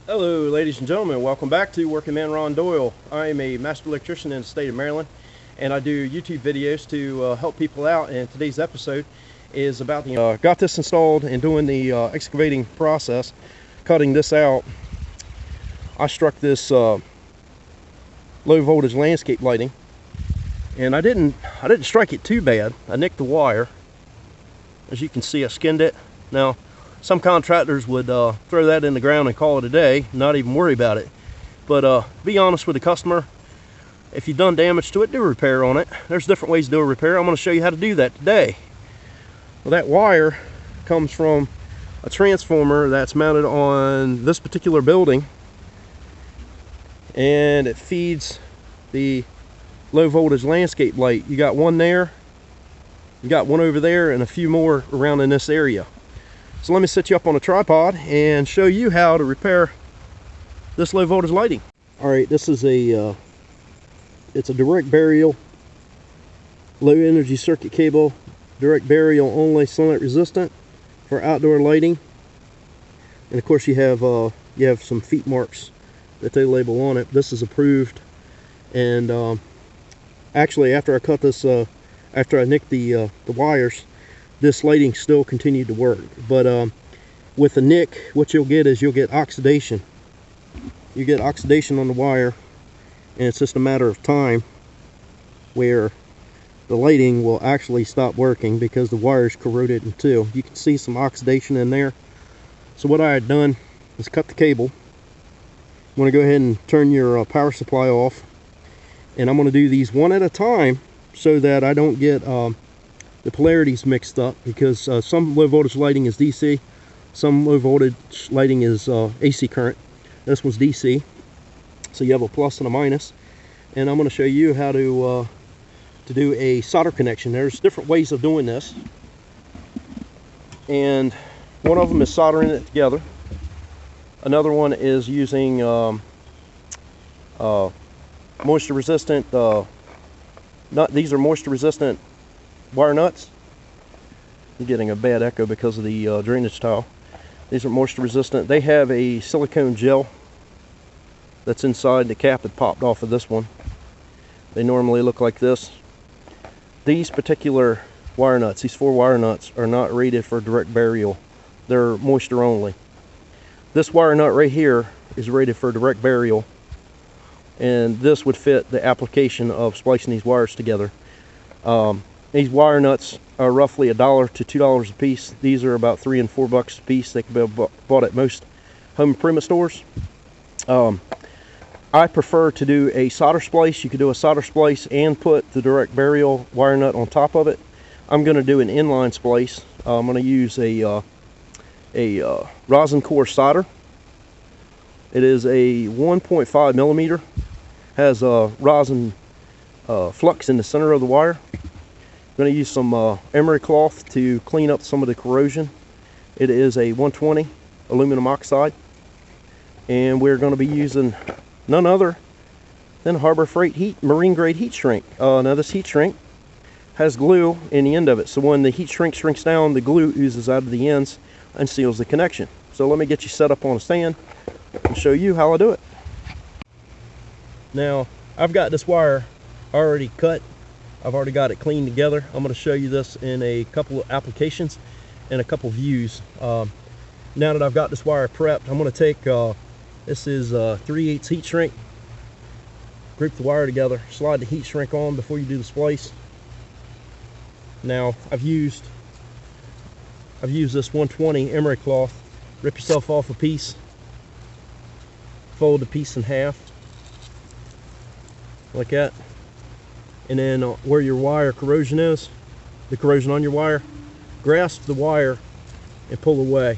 Hello ladies and gentlemen, welcome back to Working Man Ron Doyle. I am a master electrician in the state of Maryland, and I do YouTube videos to help people out. And today's episode is about the got this installed and doing the excavating process, cutting this out. I struck this low voltage landscape lighting, and I didn't strike it too bad. I nicked the wire. As you can see, I skinned it. Now some contractors would throw that in the ground and call it a day, not even worry about it. But be honest with the customer. If you've done damage to it, do a repair on it. There's different ways to do a repair. I'm going to show you how to do that today. Well, that wire comes from a transformer that's mounted on this particular building, and it feeds the low voltage landscape light. You got one there, you got one over there, and a few more around in this area. So let me set you up on a tripod and show you how to repair this low voltage lighting. All right, this is it's a direct burial, low energy circuit cable, direct burial only, sunlight resistant for outdoor lighting. And of course you have some feet marks that they label on it. This is approved. And actually, after I cut this, after I nicked the wires, this lighting still continued to work. But with the nick, what you'll get is you'll get oxidation. You get oxidation on the wire, and it's just a matter of time where the lighting will actually stop working because the wire's corroded in two. You can see some oxidation in there. So what I had done is cut the cable. I'm going to go ahead and turn your power supply off, and I'm going to do these one at a time so that I don't get the polarities mixed up, because some low voltage lighting is DC, some low voltage lighting is AC current. This one's DC, so you have a plus and a minus. And I'm going to show you how to do a solder connection. There's different ways of doing this, and one of them is soldering it together. Another one is using moisture resistant these are moisture resistant wire nuts. You're getting a bad echo because of the drainage tile. These are moisture resistant. They have a silicone gel that's inside the cap that popped off of this one. They normally look like this. These particular wire nuts, these 4 wire nuts, are not rated for direct burial. They're moisture only. This wire nut right here is rated for direct burial, and this would fit the application of splicing these wires together. These wire nuts are roughly $1 to $2 a piece. These are about $3 and $4 a piece. They can be bought at most home improvement stores. I prefer to do a solder splice. You could do a solder splice and put the direct burial wire nut on top of it. I'm going to do an inline splice. I'm going to use a rosin core solder. It is a 1.5 millimeter. Has a rosin flux in the center of the wire. I'm going to use some emery cloth to clean up some of the corrosion. It is a 120 aluminum oxide, and we're going to be using none other than Harbor Freight marine grade heat shrink. Now this heat shrink has glue in the end of it, so when the heat shrink shrinks down, the glue oozes out of the ends and seals the connection. So let me get you set up on a stand and show you how I do it. Now I've got this wire already cut. I've already got it cleaned together. I'm going to show you this in a couple of applications and a couple views. Now that I've got this wire prepped, I'm going to take this is 3/8 heat shrink, group the wire together, slide the heat shrink on before you do the splice. Now I've used this 120 emery cloth. Rip yourself off a piece, fold the piece in half like that, and then where your wire corrosion is, the corrosion on your wire, grasp the wire and pull away.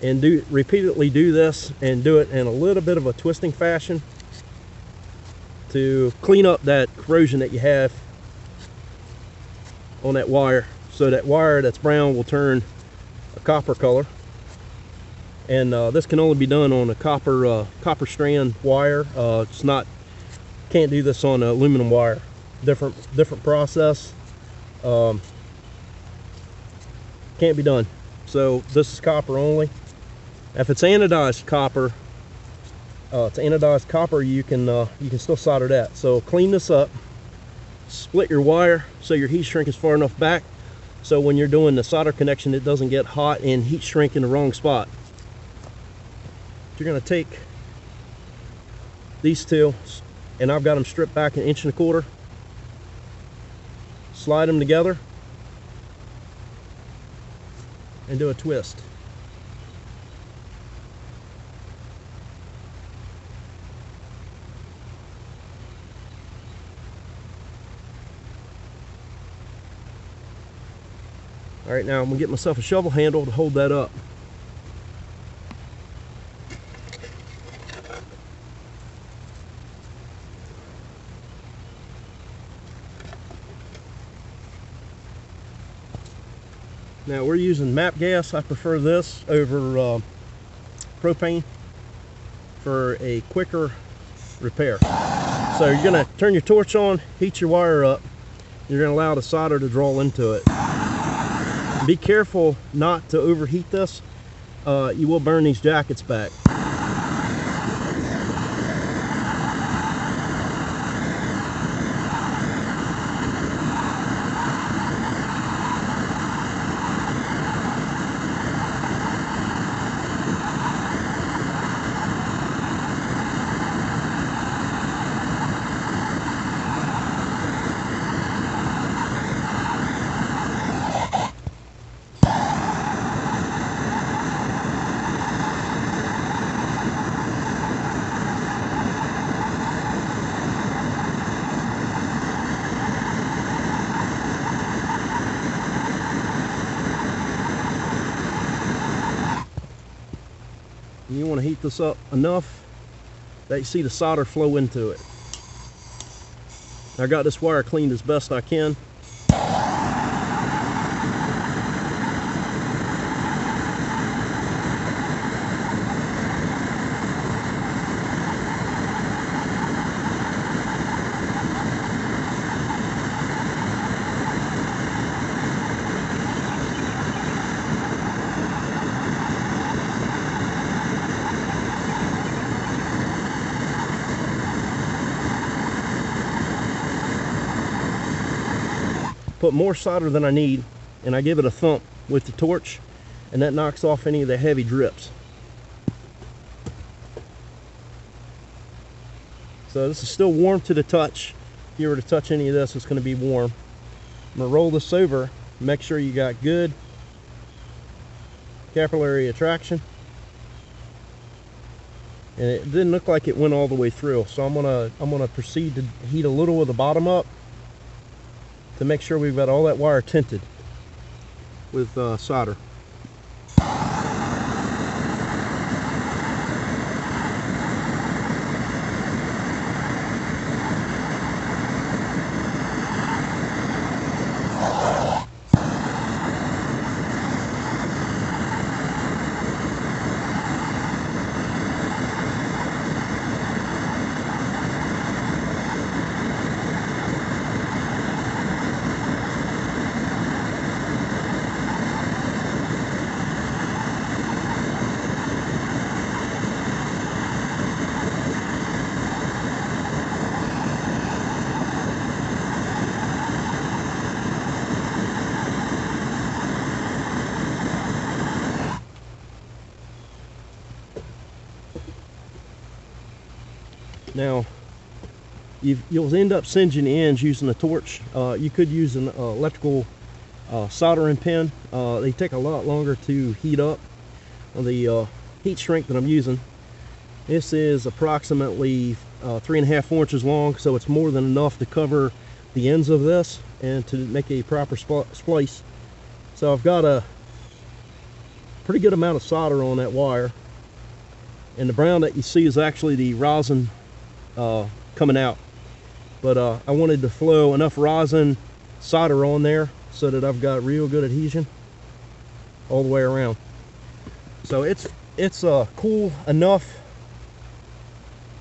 And repeatedly do this, and do it in a little bit of a twisting fashion to clean up that corrosion that you have on that wire. So that wire that's brown will turn a copper color, and this can only be done on a copper strand wire. Can't do this on aluminum wire. Different process. Can't be done. So this is copper only. If it's anodized copper, you can still solder that. So clean this up, split your wire so your heat shrink is far enough back so when you're doing the solder connection it doesn't get hot and heat shrink in the wrong spot. You're going to take these two, and I've got them stripped back 1.25 inches, slide them together and do a twist. All right, now I'm gonna get myself a shovel handle to hold that up. Now we're using MAP gas. I prefer this over propane for a quicker repair. So you're gonna turn your torch on, heat your wire up. You're gonna allow the solder to draw into it. Be careful not to overheat this. You will burn these jackets back. And you want to heat this up enough that you see the solder flow into it. I got this wire cleaned as best I can. Put more solder than I need, and I give it a thump with the torch, and that knocks off any of the heavy drips. So this is still warm to the touch. If you were to touch any of this, it's going to be warm. I'm going to roll this over, make sure you got good capillary attraction. And it didn't look like it went all the way through, so I'm gonna proceed to heat a little of the bottom up to make sure we've got all that wire tinted with solder. Now, you'll end up singeing the ends using a torch. You could use an electrical soldering pin. They take a lot longer to heat up. The heat shrink that I'm using, this is approximately 3.5 inches long, so it's more than enough to cover the ends of this and to make a proper splice. So I've got a pretty good amount of solder on that wire, and the brown that you see is actually the rosin coming out, but I wanted to flow enough rosin solder on there so that I've got real good adhesion all the way around. So it's cool enough.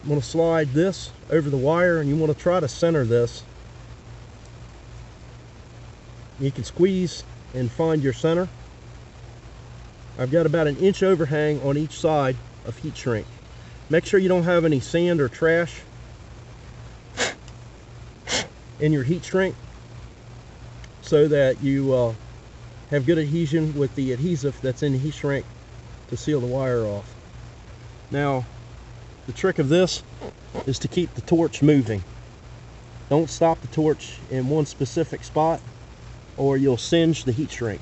I'm going to slide this over the wire, and you want to try to center this. You can squeeze and find your center. I've got about an inch overhang on each side of heat shrink. Make sure you don't have any sand or trash in your heat shrink so that you have good adhesion with the adhesive that's in the heat shrink to seal the wire off. Now, the trick of this is to keep the torch moving. Don't stop the torch in one specific spot or you'll singe the heat shrink.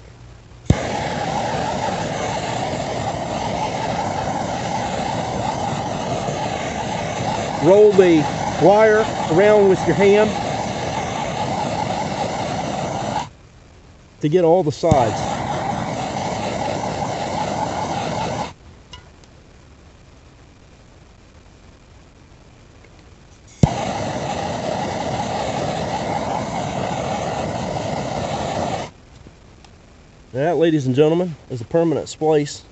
Roll the wire around with your hand to get all the sides. That, ladies and gentlemen, is a permanent splice.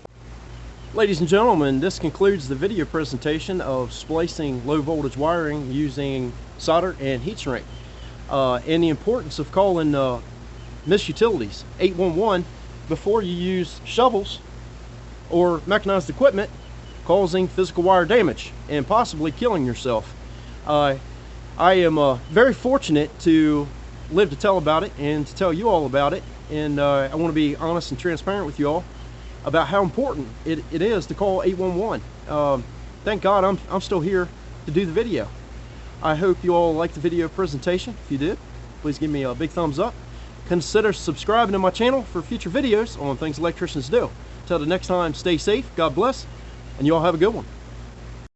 Ladies and gentlemen, this concludes the video presentation of splicing low voltage wiring using solder and heat shrink, and the importance of calling MIS Utilities 811 before you use shovels or mechanized equipment causing physical wire damage and possibly killing yourself. I am very fortunate to live to tell about it and to tell you all about it, and I want to be honest and transparent with you all about how important it is to call 811. Thank God I'm still here to do the video. I hope you all liked the video presentation. If you did, please give me a big thumbs up. Consider subscribing to my channel for future videos on things electricians do. Till the next time, stay safe, God bless, and you all have a good one.